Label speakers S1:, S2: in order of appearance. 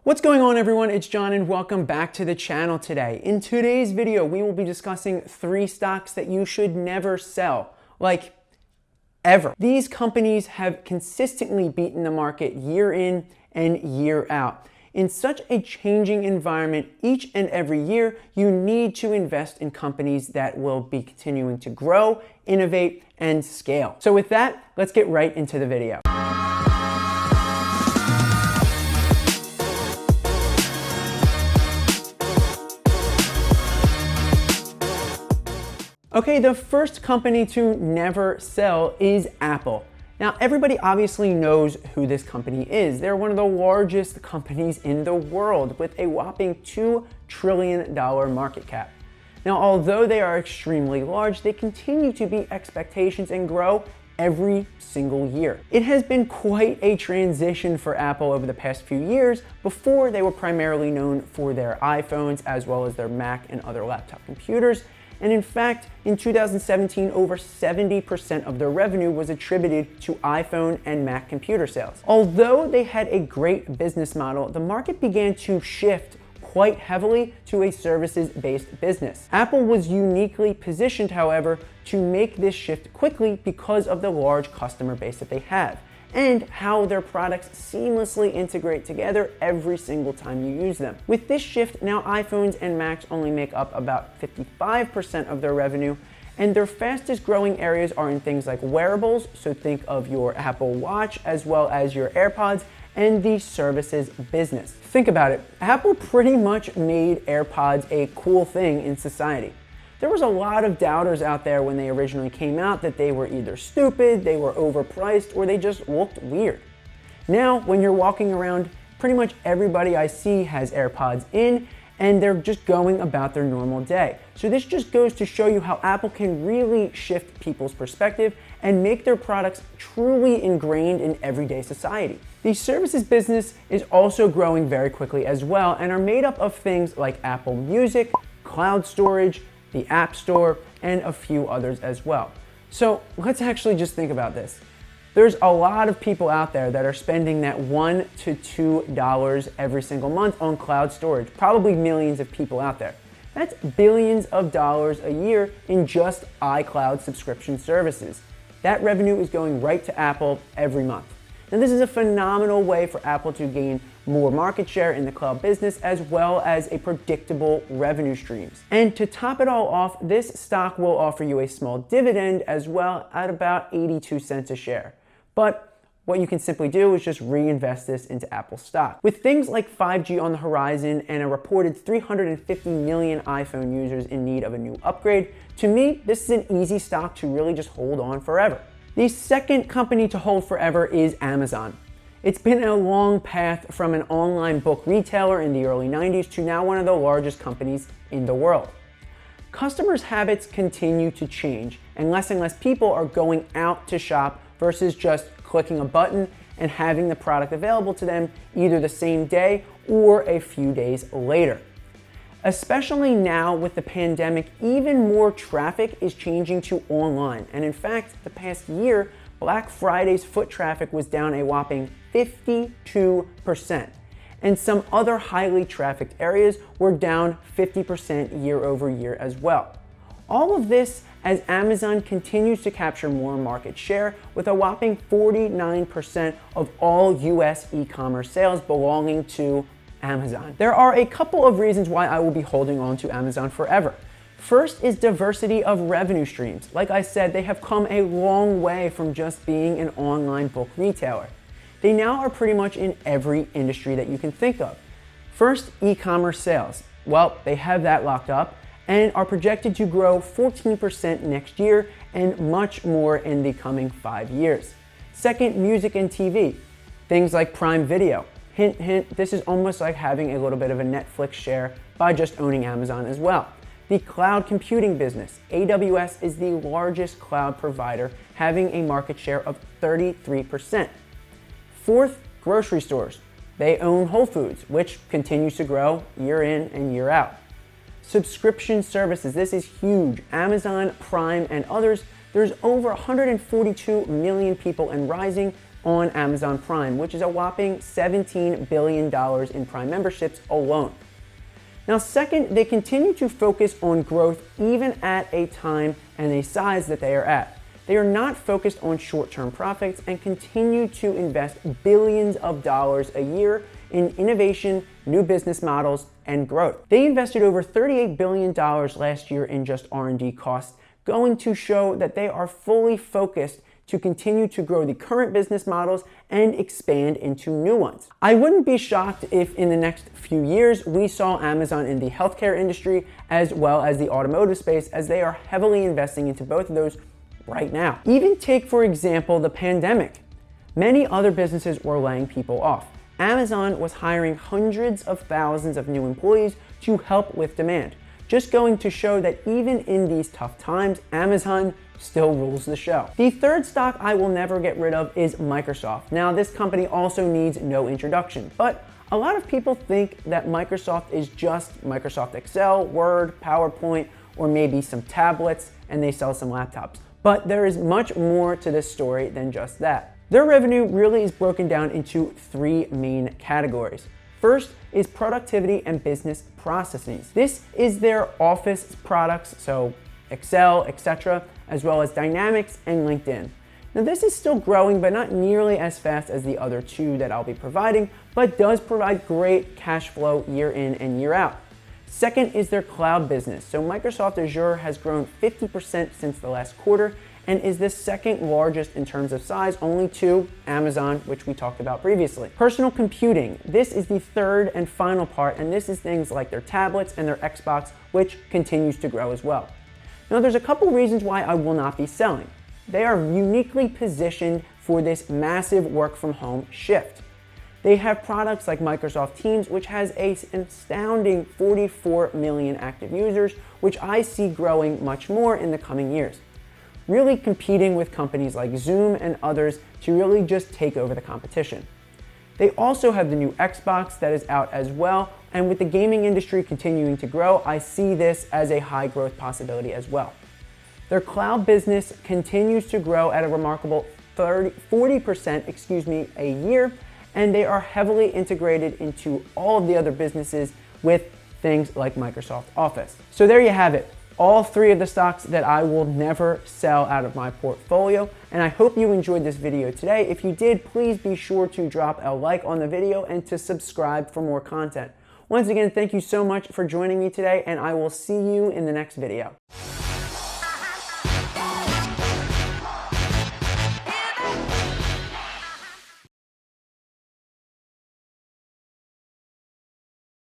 S1: What's going on, everyone? It's John and welcome back to the channel today. In today's video, we will be discussing 3 stocks that you should never sell, like ever. These companies have consistently beaten the market year in and year out. In such a changing environment, each and every year, you need to invest in companies that will be continuing to grow, innovate, and scale. So with that, let's get right into the video. Okay, the first company to never sell is Apple. Now, everybody obviously knows who this company is. They're one of the largest companies in the world with a whopping $2 trillion market cap. Now, although they are extremely large, they continue to beat expectations and grow every single year. It has been quite a transition for Apple over the past few years. Before, they were primarily known for their iPhones as well as their Mac and other laptop computers. And in fact, in 2017, over 70% of their revenue was attributed to iPhone and Mac computer sales. Although they had a great business model, the market began to shift quite heavily to a services-based business. Apple was uniquely positioned, however, to make this shift quickly because of the large customer base that they have and how their products seamlessly integrate together every single time you use them. With this shift, now iPhones and Macs only make up about 55% of their revenue, and their fastest growing areas are in things like wearables, so think of your Apple Watch as well as your AirPods, and the services business. Think about it, Apple pretty much made AirPods a cool thing in society. There was a lot of doubters out there when they originally came out that they were either stupid, they were overpriced, or they just looked weird. Now, when you're walking around, pretty much everybody I see has AirPods in, and they're just going about their normal day. So this just goes to show you how Apple can really shift people's perspective and make their products truly ingrained in everyday society. The services business is also growing very quickly as well and are made up of things like Apple Music, cloud storage, the App Store, and a few others as well. So let's actually just think about this. There's a lot of people out there that are spending that $1 to $2 every single month on cloud storage, probably millions of people out there. That's billions of dollars a year in just iCloud subscription services. That revenue is going right to Apple every month. Now, this is a phenomenal way for Apple to gain more market share in the cloud business as well as a predictable revenue streams. And to top it all off, this stock will offer you a small dividend as well at about 82 cents a share. But what you can simply do is just reinvest this into Apple stock. With things like 5G on the horizon and a reported 350 million iPhone users in need of a new upgrade, to me, this is an easy stock to really just hold on forever. The second company to hold forever is Amazon. It's been a long path from an online book retailer in the early 90s to now one of the largest companies in the world. Customers' habits continue to change, and less people are going out to shop versus just clicking a button and having the product available to them either the same day or a few days later. Especially now with the pandemic, even more traffic is changing to online. And in fact, the past year, Black Friday's foot traffic was down a whopping 52%. And some other highly trafficked areas were down 50% year over year as well. All of this as Amazon continues to capture more market share with a whopping 49% of all US e-commerce sales belonging to Amazon. There are a couple of reasons why I will be holding on to Amazon forever. First is diversity of revenue streams. Like I said, they have come a long way from just being an online book retailer. They now are pretty much in every industry that you can think of. First, e-commerce sales. Well, they have that locked up and are projected to grow 14% next year and much more in the coming 5 years. Second, music and TV. Things like Prime Video. Hint, hint, this is almost like having a little bit of a Netflix share by just owning Amazon as well. The cloud computing business. AWS is the largest cloud provider, having a market share of 33%. Fourth, grocery stores. They own Whole Foods, which continues to grow year in and year out. Subscription services. This is huge. Amazon, Prime, and others. There's over 142 million people and rising on Amazon Prime, which is a whopping $17 billion in Prime memberships alone. Now, second, they continue to focus on growth even at a time and a size that they are at. They are not focused on short-term profits and continue to invest billions of dollars a year in innovation, new business models, and growth. They invested over $38 billion last year in just R&D costs, going to show that they are fully focused to continue to grow the current business models and expand into new ones. I wouldn't be shocked if in the next few years we saw Amazon in the healthcare industry as well as the automotive space, as they are heavily investing into both of those right now. Even take, for example, the pandemic. Many other businesses were laying people off. Amazon was hiring hundreds of thousands of new employees to help with demand. Just going to show that even in these tough times, Amazon still rules the show. The third stock I will never get rid of is Microsoft. Now, this company also needs no introduction, but a lot of people think that Microsoft is just Microsoft Excel, Word, PowerPoint, or maybe some tablets, and they sell some laptops. But there is much more to this story than just that. Their revenue really is broken down into three main categories. First is productivity and business processes. This is their office products, so Excel, etc., as well as Dynamics and LinkedIn. Now, this is still growing, but not nearly as fast as the other two that I'll be providing, but does provide great cash flow year in and year out. Second is their cloud business. So Microsoft Azure has grown 50% since the last quarter and is the second largest in terms of size, only to Amazon, which we talked about previously. Personal computing. This is the third and final part, and this is things like their tablets and their Xbox, which continues to grow as well. Now, there's a couple reasons why I will not be selling. They are uniquely positioned for this massive work from home shift. They have products like Microsoft Teams, which has an astounding 44 million active users, which I see growing much more in the coming years, really competing with companies like Zoom and others to really just take over the competition. They also have the new Xbox that is out as well, and with the gaming industry continuing to grow, I see this as a high growth possibility as well. Their cloud business continues to grow at a remarkable 40% a year, and they are heavily integrated into all of the other businesses with things like Microsoft Office. So there you have it. All three of the stocks that I will never sell out of my portfolio. And I hope you enjoyed this video today. If you did, please be sure to drop a like on the video and to subscribe for more content. Once again, thank you so much for joining me today, and I will see you in the next video.